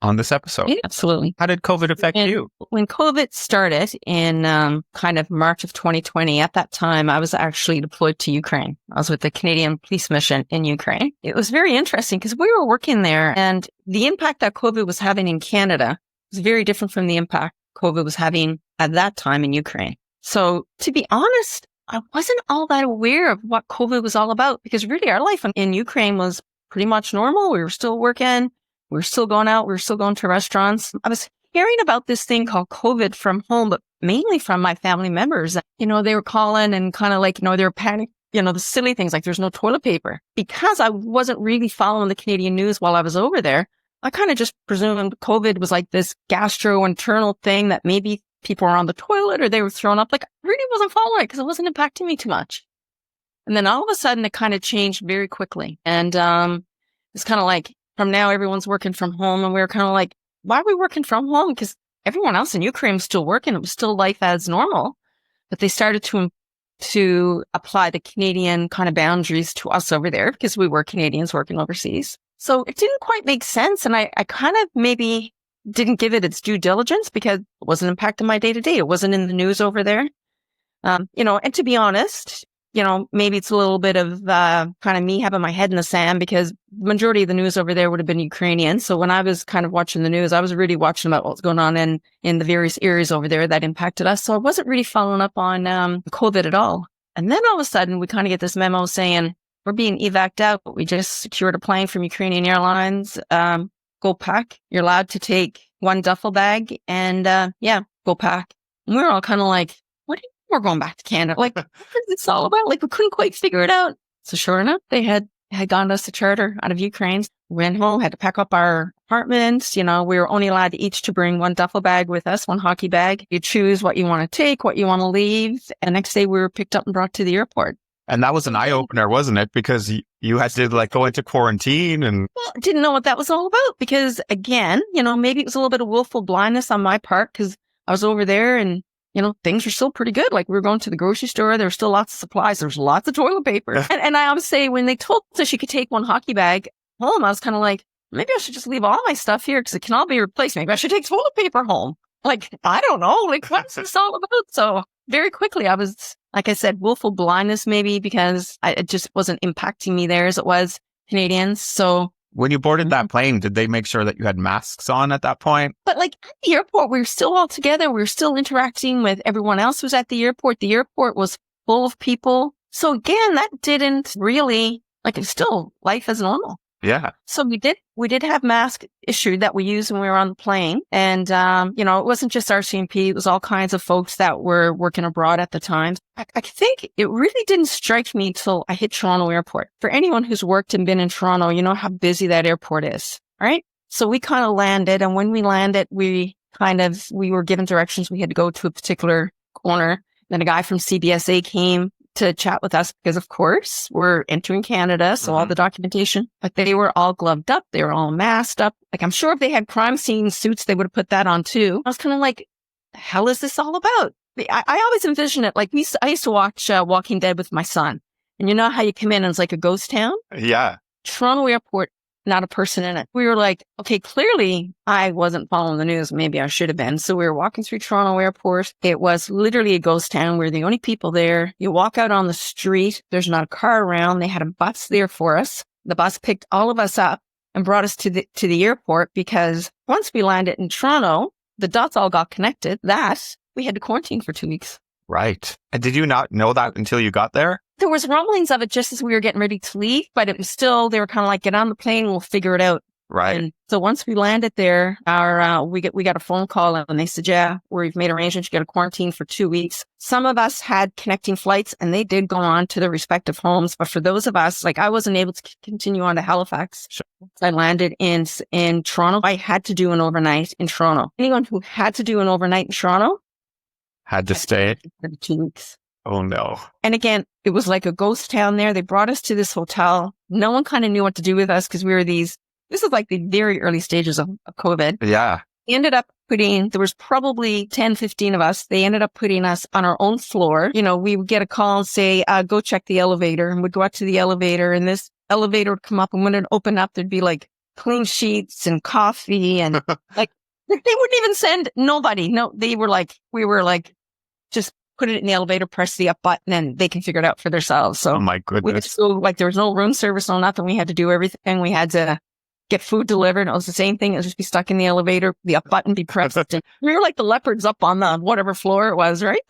on this episode. Yeah, absolutely. How did COVID affect you? When COVID started in kind of March of 2020, at that time, I was actually deployed to Ukraine. I was with the Canadian police mission in Ukraine. It was very interesting because we were working there and the impact that COVID was having in Canada was very different from the impact COVID was having at that time in Ukraine. So to be honest, I wasn't all that aware of what COVID was all about because really our life in Ukraine was pretty much normal. We were still working. We were still going out. We were still going to restaurants. I was hearing about this thing called COVID from home, but mainly from my family members. They were calling and kind of like, they were panicked, the silly things like there's no toilet paper. Because I wasn't really following the Canadian news while I was over there, I kind of just presumed COVID was like this gastrointestinal thing that maybe people were on the toilet or they were thrown up. Like I really wasn't following it because it wasn't impacting me too much. And then all of a sudden it kind of changed very quickly. And it's kind of like, from now, everyone's working from home. And we were kind of like, why are we working from home? Because everyone else in Ukraine was still working. It was still life as normal. But they started to apply the Canadian kind of boundaries to us over there because we were Canadians working overseas. So it didn't quite make sense. And I kind of maybe didn't give it its due diligence because it wasn't impacting my day to day. It wasn't in the news over there. And to be honest, maybe it's a little bit of kind of me having my head in the sand, because the majority of the news over there would have been Ukrainian. So when I was kind of watching the news, I was really watching about what's going on in the various areas over there that impacted us. So I wasn't really following up on COVID at all. And then all of a sudden, we kind of get this memo saying, we're being evac'd out. We just secured a plane from Ukrainian Airlines. Go pack. You're allowed to take one duffel bag and, go pack. And we were all kind of like, what? We're going back to Canada. Like, what is this all about? Like, we couldn't quite figure it out. So sure enough, they had gone us a charter out of Ukraine. Went home, had to pack up our apartments. We were only allowed each to bring one duffel bag with us, one hockey bag. You choose what you want to take, what you want to leave. And next day we were picked up and brought to the airport. And that was an eye opener, wasn't it? Because you had to go into quarantine and. Well, didn't know what that was all about, because again, maybe it was a little bit of willful blindness on my part, because I was over there and, things were still pretty good. Like, we were going to the grocery store. There were still lots of supplies. There was lots of toilet paper. and I always say, when they told us you could take one hockey bag home, I was kind of like, maybe I should just leave all my stuff here because it can all be replaced. Maybe I should take toilet paper home. Like, I don't know. Like, what's this all about? So very quickly, I was, like I said, willful blindness maybe, because it just wasn't impacting me there as it was Canadians. So when you boarded that plane, did they make sure that you had masks on at that point? But like at the airport, we were still all together. We were still interacting with everyone else who was at the airport. The airport was full of people. So again, that didn't really, it's still life as normal. Yeah. So we did have masks issued that we used when we were on the plane. And, it wasn't just RCMP. It was all kinds of folks that were working abroad at the time. I think it really didn't strike me till I hit Toronto Airport. For anyone who's worked and been in Toronto, you know how busy that airport is, right? So we kind of landed. And when we landed, we were given directions. We had to go to a particular corner. Then a guy from CBSA came to chat with us because, of course, we're entering Canada, so all the documentation. But they were all gloved up. They were all masked up. Like, I'm sure if they had crime scene suits, they would have put that on too. I was kind of like, the hell is this all about? I always envision it like I used to watch Walking Dead with my son. And you know how you come in and it's like a ghost town? Yeah. Toronto Airport, not a person in it. We were like, okay, clearly I wasn't following the news. Maybe I should have been. So we were walking through Toronto Airport. It was literally a ghost town. We're the only people there. You walk out on the street. There's not a car around. They had a bus there for us. The bus picked all of us up and brought us to the airport, because once we landed in Toronto, the dots all got connected that we had to quarantine for 2 weeks. Right. And did you not know that until you got there? There was rumblings of it just as we were getting ready to leave, but it was still, they were kind of like, get on the plane, we'll figure it out. Right. And so once we landed there, we got a phone call and they said, yeah, we've made arrangements. You got to quarantine for 2 weeks. Some of us had connecting flights and they did go on to their respective homes. But for those of us, like, I wasn't able to continue on to Halifax. Sure. I landed in Toronto. I had to do an overnight in Toronto. Anyone who had to do an overnight in Toronto had to stay for 2 weeks. Oh, no. And again, it was like a ghost town there. They brought us to this hotel. No one kind of knew what to do with us because we were this is like the very early stages of COVID. Yeah. They ended up there was probably 10, 15 of us. They ended up putting us on our own floor. We would get a call and say, go check the elevator. And we'd go out to the elevator and this elevator would come up. And when it opened up, there'd be like clean sheets and coffee and like they wouldn't even send nobody. No, we were like, just put it in the elevator, press the up button, and they can figure it out for themselves. So, oh my goodness. There was no room service, no nothing. We had to do everything. We had to get food delivered. It was the same thing. It was just be stuck in the elevator, the up button be pressed. And we were like the leopards up on the whatever floor it was, right?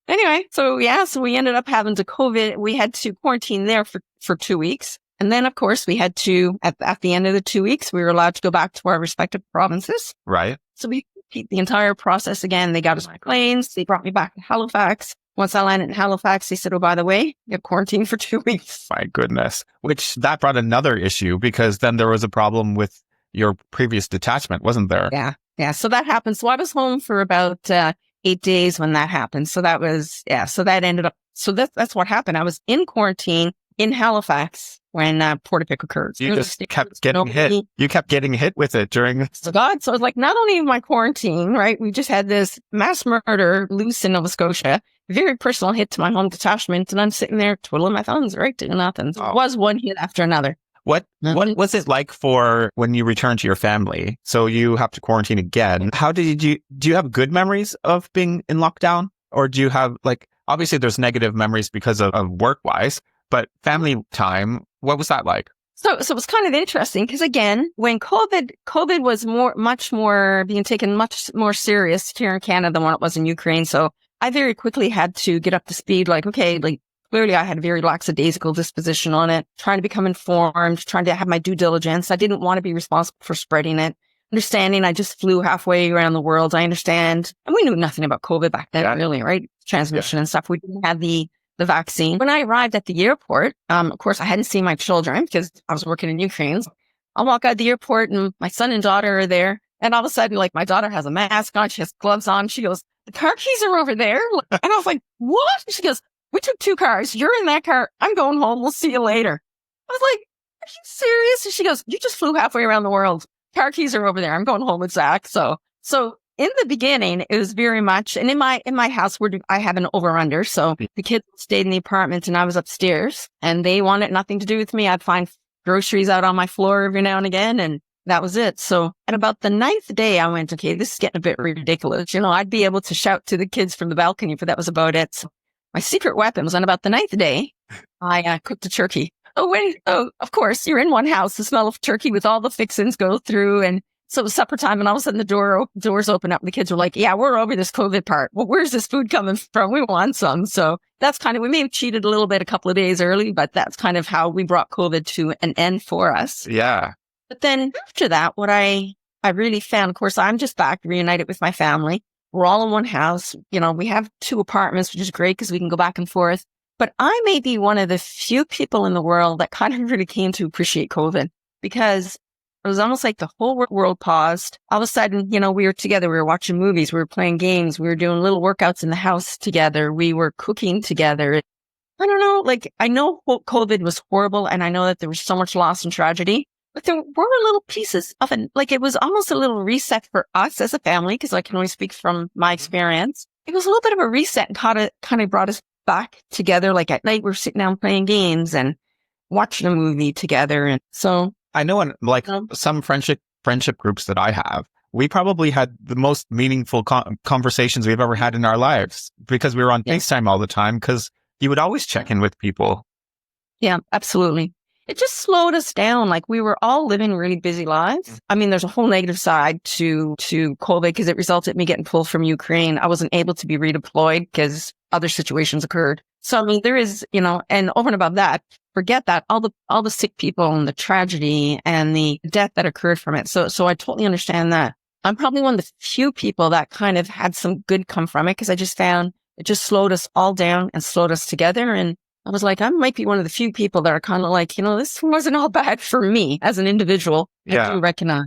Anyway. So we ended up having to COVID. We had to quarantine there for 2 weeks. And then, of course, we had to, at the end of the 2 weeks, we were allowed to go back to our respective provinces. Right. So we repeat the entire process again. They got us on planes. They brought me back to Halifax. Once I landed in Halifax, they said, oh, by the way, you're quarantined for 2 weeks. My goodness. Which that brought another issue, because then there was a problem with your previous detachment, wasn't there? Yeah. Yeah. So that happened. So I was home for about 8 days when that happened. So that was, so that ended up, so that's what happened. I was in quarantine in Halifax when Portapic occurred. You just kept getting hit. You kept getting hit with it during this. So God, so I was like, not only my quarantine, right? We just had this mass murder loose in Nova Scotia, very personal hit to my home detachment, and I'm sitting there twiddling my thumbs, right? Doing nothing. So it was one hit after another. What was it like for when you returned to your family? So you have to quarantine again. How do you have good memories of being in lockdown? Or do you have obviously there's negative memories because of work-wise, but family time, what was that like? So it was kind of interesting because again, when COVID was much more being taken much more serious here in Canada than what it was in Ukraine. So I very quickly had to get up to speed. Like, okay, like clearly I had a very lackadaisical disposition on it, trying to become informed, trying to have my due diligence. I didn't want to be responsible for spreading it. Understanding I just flew halfway around the world. I understand. And we knew nothing about COVID back then, really, right? Transmission and stuff. We didn't have the vaccine. When I arrived at the airport, of course, I hadn't seen my children because I was working in Ukraine. I walk out the airport and my son and daughter are there. And all of a sudden, like my daughter has a mask on. She has gloves on. She goes, the car keys are over there. And I was like, what? She goes, we took 2 cars. You're in that car. I'm going home. We'll see you later. I was like, are you serious? And she goes, you just flew halfway around the world. Car keys are over there. I'm going home with Zach. So in the beginning, it was very much, and in my house, I have an over-under. So the kids stayed in the apartment and I was upstairs and they wanted nothing to do with me. I'd find groceries out on my floor every now and again. And that was it. So at about the 9th day, I went, okay, this is getting a bit ridiculous. I'd be able to shout to the kids from the balcony, but that was about it. So my secret weapon was on about the 9th day, I cooked a turkey. Oh, of course, you're in one house. The smell of turkey with all the fixings go through. And so it was supper time and all of a sudden the doors open up and the kids were like, yeah, we're over this COVID part. Well, where's this food coming from? We want some. So that's we may have cheated a little bit a couple of days early, but that's kind of how we brought COVID to an end for us. Yeah. But then after that, what I really found, of course, I'm just back reunited with my family. We're all in one house. We have 2 apartments, which is great because we can go back and forth. But I may be one of the few people in the world that kind of really came to appreciate COVID because it was almost like the whole world paused. All of a sudden, we were together. We were watching movies. We were playing games. We were doing little workouts in the house together. We were cooking together. I don't know. Like, I know COVID was horrible and I know that there was so much loss and tragedy, but there were little pieces of it. Like, it was almost a little reset for us as a family because I can only speak from my experience. It was a little bit of a reset and kind of brought us back together. Like at night, we're sitting down playing games and watching a movie together. And so I know in some friendship groups that I have, we probably had the most meaningful conversations we've ever had in our lives because we were on FaceTime all the time because you would always check in with people. Yeah, absolutely. It just slowed us down. Like we were all living really busy lives. I mean, there's a whole negative side to COVID because it resulted in me getting pulled from Ukraine. I wasn't able to be redeployed because other situations occurred. So, I mean, there is, and over and above that, forget that all the sick people and the tragedy and the death that occurred from it. So I totally understand that. I'm probably one of the few people that kind of had some good come from it because I just found it just slowed us all down and slowed us together. And I was like, I might be one of the few people that are kind of like, this wasn't all bad for me as an individual. Yeah. I do recognize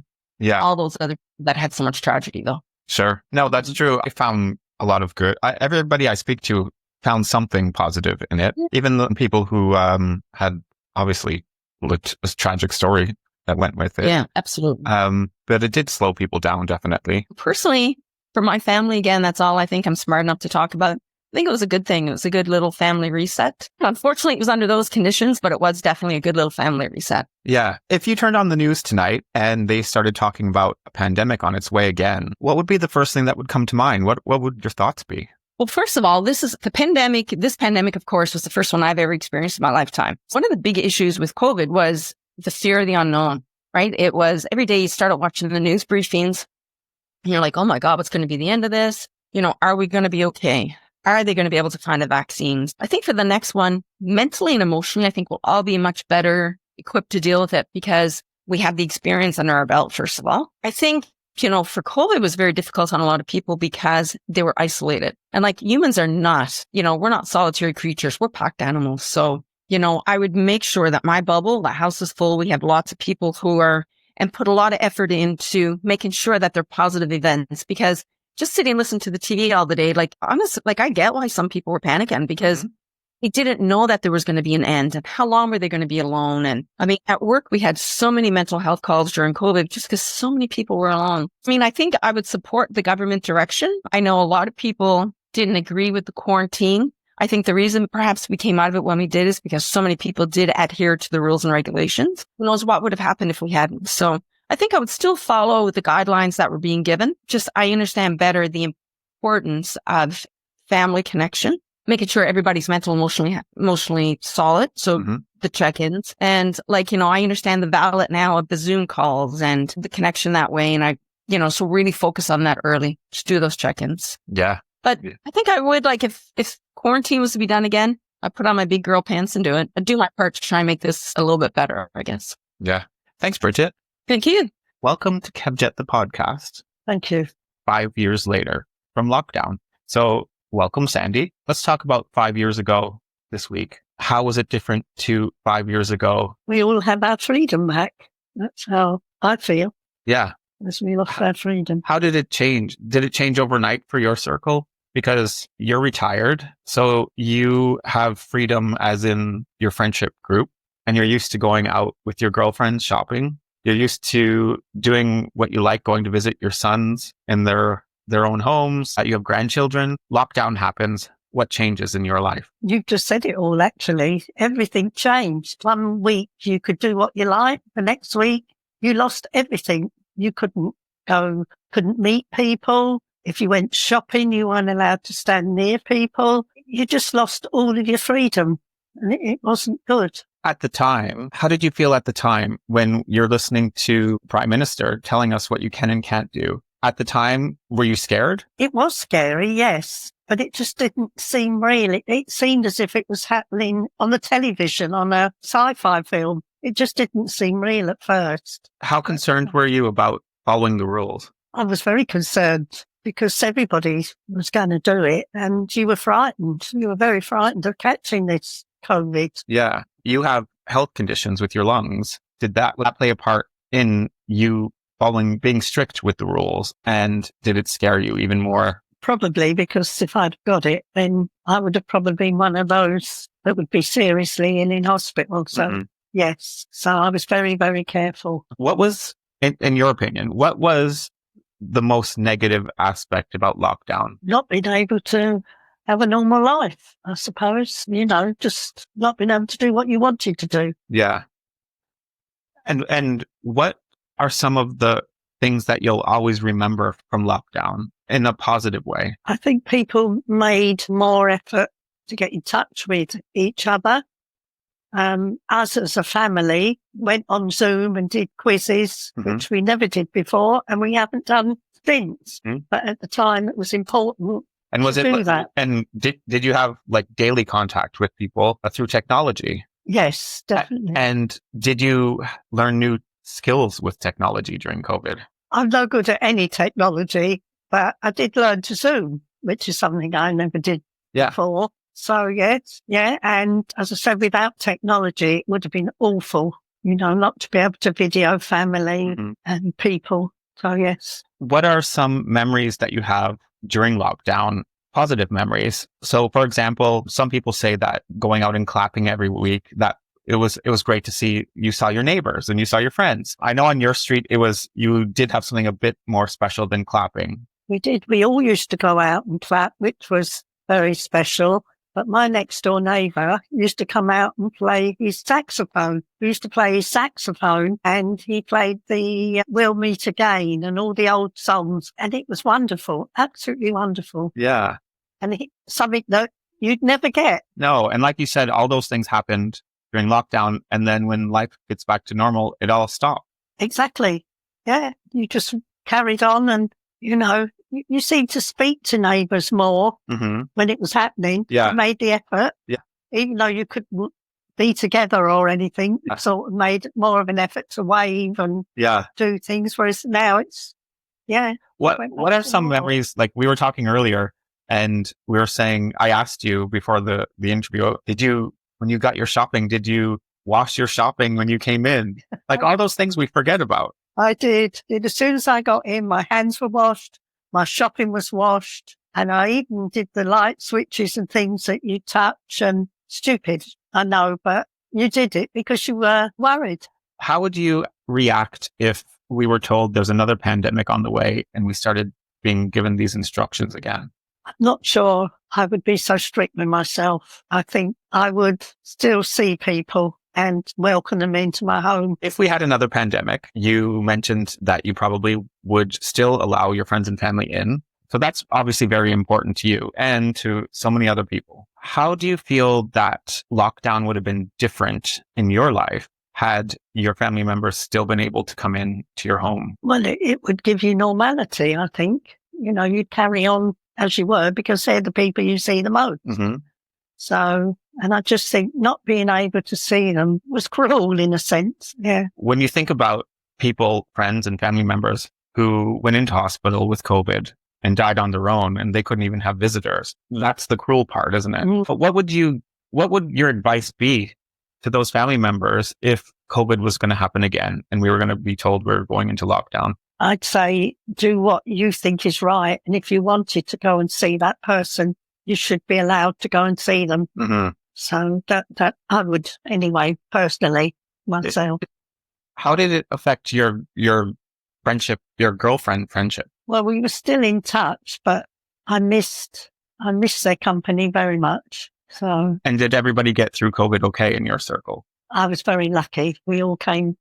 all those other that had so much tragedy though. Sure. No, that's true. I found a lot of good. Everybody I speak to found something positive in it. Even the people who had obviously looked a tragic story that went with it. Yeah, absolutely. But it did slow people down, definitely. Personally, for my family, again, that's all I think I'm smart enough to talk about. I think it was a good thing. It was a good little family reset. Unfortunately, it was under those conditions, but it was definitely a good little family reset. Yeah. If you turned on the news tonight and they started talking about a pandemic on its way again, what would be the first thing that would come to mind? What would your thoughts be? Well, first of all, this pandemic, of course, was the first one I've ever experienced in my lifetime. One of the big issues with COVID was the fear of the unknown, right? It was every day you started watching the news briefings and you're like, oh my God, what's going to be the end of this? Are we going to be okay? Are they going to be able to find the vaccines? I think for the next one, mentally and emotionally, I think we'll all be much better equipped to deal with it because we have the experience under our belt, first of all. I think, for COVID, it was very difficult on a lot of people because they were isolated. And like humans are not, we're not solitary creatures. We're packed animals. So, I would make sure that my bubble, the house is full. We have lots of people who are, and put a lot of effort into making sure that they're positive events because just sitting and listening to the TV all the day, like honestly, like I get why some people were panicking because they didn't know that there was going to be an end and how long were they going to be alone. And I mean, at work, we had so many mental health calls during COVID just because so many people were alone. I mean, I think I would support the government direction. I know a lot of people didn't agree with the quarantine. I think the reason perhaps we came out of it when we did is because so many people did adhere to the rules and regulations. Who knows what would have happened if we hadn't. So I think I would still follow the guidelines that were being given. Just I understand better the importance of family connection making sure everybody's emotionally solid. So the check-ins and like, I understand the value now of the Zoom calls and the connection that way. And I, so really focus on that early, just do those check-ins. Yeah. But I think I would like if quarantine was to be done again, I put on my big girl pants and do it. I do my part to try and make this a little bit better, I guess. Yeah. Thanks, Bridget. Thank you. Welcome to KevJet, the podcast. Thank you. 5 years later from lockdown. So welcome, Sandy. Let's talk about 5 years ago this week. How was it different to 5 years ago? We all have our freedom back. That's how I feel. Yeah. As we lost our freedom. How did it change? Did it change overnight for your circle? Because you're retired, so you have freedom as in your friendship group, and you're used to going out with your girlfriends shopping. You're used to doing what you like, going to visit your sons in their own homes. You have grandchildren. Lockdown happens. What changes in your life? You've just said it all, actually. Everything changed. 1 week you could do what you like. The next week you lost everything. You couldn't meet people. If you went shopping, you weren't allowed to stand near people. You just lost all of your freedom, and it wasn't good. At the time, how did you feel at the time when you're listening to Prime Minister telling us what you can and can't do? At the time, were you scared? It was scary, yes, but it just didn't seem real. It seemed as if it was happening on the television, on a sci-fi film. It just didn't seem real at first. How concerned were you about following the rules? I was very concerned because everybody was going to do it, and you were frightened. You were very frightened of catching this COVID. Yeah. You have health conditions with your lungs. Did that play a part in you being strict with the rules? And did it scare you even more? Probably, because if I'd got it, then I would have probably been one of those that would be seriously in hospital. So, yes. So I was very, very careful. What was, in your opinion, what was the most negative aspect about lockdown? Not being able to have a normal life, I suppose. Just not being able to do what you wanted to do. Yeah. And what are some of the things that you'll always remember from lockdown in a positive way? I think people made more effort to get in touch with each other. Us as a family went on Zoom and did quizzes, which we never did before, and we haven't done since. But at the time, it was important. And was it that? And did you have like daily contact with people through technology? Yes, definitely. And did you learn new skills with technology during COVID? I'm no good at any technology, but I did learn to Zoom, which is something I never did before. So, yes, yeah. And as I said, without technology, it would have been awful, not to be able to video family and people. So, yes. What are some memories that you have during lockdown, positive memories? So, for example, some people say that going out and clapping every week, that it was great to see. You saw your neighbors and you saw your friends. I know on your street, you did have something a bit more special than clapping. We did. We all used to go out and clap, which was very special. But my next door neighbour used to come out and play his saxophone. He used to play his saxophone, and he played the We'll Meet Again and all the old songs. And it was wonderful, absolutely wonderful. Yeah. And something that you'd never get. No. And like you said, all those things happened during lockdown. And then when life gets back to normal, it all stopped. Exactly. Yeah. You just carried on, and, you seemed to speak to neighbours more when it was happening. Yeah. You made the effort. Yeah. Even though you couldn't be together or anything, you sort of made more of an effort to wave and do things. Whereas now it's, What are some memories? Like we were talking earlier and we were saying, I asked you before the interview, when you got your shopping, did you wash your shopping when you came in? Like all those things we forget about. I did. As soon as I got in, my hands were washed. My shopping was washed, and I even did the light switches and things that you touch. And stupid, I know, but you did it because you were worried. How would you react if we were told there's another pandemic on the way and we started being given these instructions again? I'm not sure I would be so strict with myself. I think I would still see people and welcome them into my home. If we had another pandemic, you mentioned that you probably would still allow your friends and family in. So that's obviously very important to you and to so many other people. How do you feel that lockdown would have been different in your life had your family members still been able to come in to your home? Well, it would give you normality, I think. You'd carry on as you were because they're the people you see the most. Mm-hmm. So, and I just think not being able to see them was cruel in a sense. Yeah. When you think about people, friends and family members who went into hospital with COVID and died on their own and they couldn't even have visitors, that's the cruel part, isn't it? Mm. But what would your advice be to those family members if COVID was going to happen again and we were going to be told we're going into lockdown? I'd say do what you think is right. And if you wanted to go and see that person, you should be allowed to go and see them. Mm-hmm. So that I would anyway, personally, myself. How did it affect your friendship, your girlfriend friendship? Well, we were still in touch, but I missed their company very much. So. And did everybody get through COVID okay in your circle? I was very lucky. We all came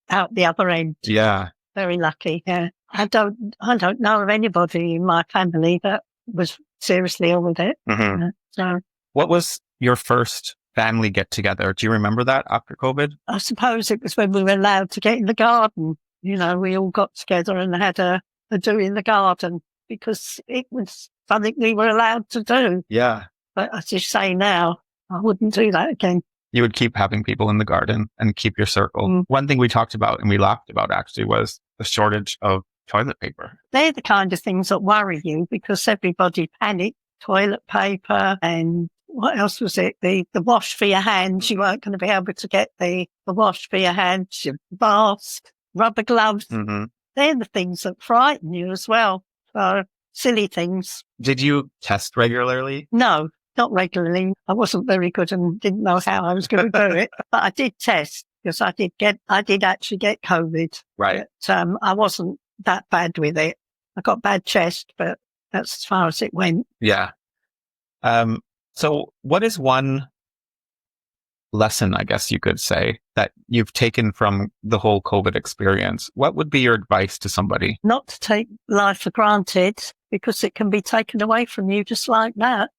out the other end. Yeah. Very lucky. Yeah. I don't know of anybody in my family that was seriously ill with it. Mm-hmm. So what was your first family get together? Do you remember that after COVID? I suppose it was when we were allowed to get in the garden. We all got together and had a do in the garden because it was something we were allowed to do. Yeah. But as you say now, I wouldn't do that again. You would keep having people in the garden and keep your circle. Mm. One thing we talked about and we laughed about actually was the shortage of toilet paper. They're the kind of things that worry you because everybody panicked. Toilet paper and what else was it? The wash for your hands. You weren't going to be able to get the wash for your hands, your mask, rubber gloves. Mm-hmm. They're the things that frighten you as well. So silly things. Did you test regularly? No, not regularly. I wasn't very good and didn't know how I was going to do it. But I did test because I did actually get COVID. Right. But I wasn't that bad with it. I got bad chest, but that's as far as it went. Yeah. So what is one lesson, I guess you could say, that you've taken from the whole COVID experience? What would be your advice to somebody? Not to take life for granted because it can be taken away from you just like that.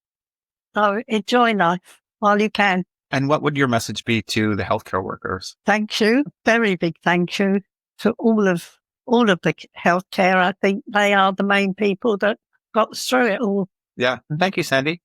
So enjoy life while you can. And what would your message be to the healthcare workers? Thank you. Very big thank you to all of the healthcare. I think they are the main people that got us through it all. Yeah. Thank you, Sandy.